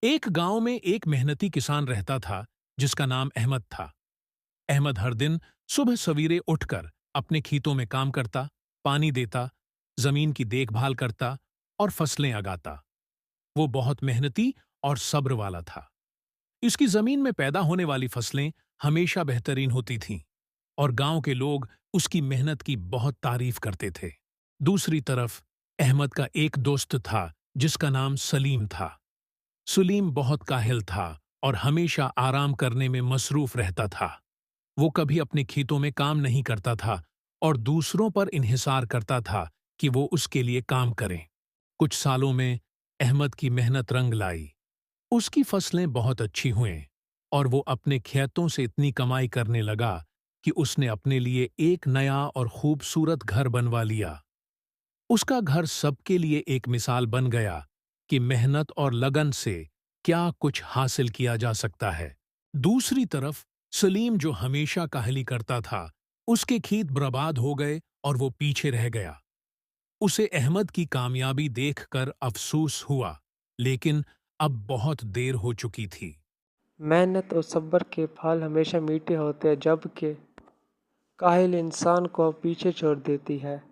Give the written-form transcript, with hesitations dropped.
एक गांव में एक मेहनती किसान रहता था जिसका नाम अहमद था। अहमद हर दिन सुबह सवेरे उठकर अपने खेतों में काम करता, पानी देता, जमीन की देखभाल करता और फसलें उगाता। वो बहुत मेहनती और सब्र वाला था। इसकी जमीन में पैदा होने वाली फसलें हमेशा बेहतरीन होती थीं और गांव के लोग उसकी मेहनत की बहुत तारीफ करते थे। दूसरी तरफ अहमद का एक दोस्त था जिसका नाम सलीम था। सलीम बहुत काहिल था और हमेशा आराम करने में मसरूफ रहता था। वो कभी अपने खेतों में काम नहीं करता था और दूसरों पर इन्हिसार करता था कि वो उसके लिए काम करें। कुछ सालों में अहमद की मेहनत रंग लाई। उसकी फसलें बहुत अच्छी हुईं और वो अपने खेतों से इतनी कमाई करने लगा कि उसने अपने लिए एक नया और खूबसूरत घर बनवा लिया। उसका घर सबके लिए एक मिसाल बन गया कि मेहनत और लगन से क्या कुछ हासिल किया जा सकता है। दूसरी तरफ सलीम, जो हमेशा काहली करता था, उसके खेत बर्बाद हो गए और वो पीछे रह गया। उसे अहमद की कामयाबी देखकर अफसोस हुआ, लेकिन अब बहुत देर हो चुकी थी। मेहनत और सब्र के फल हमेशा मीठे होते हैं, जबकि काहिल इंसान को पीछे छोड़ देती है।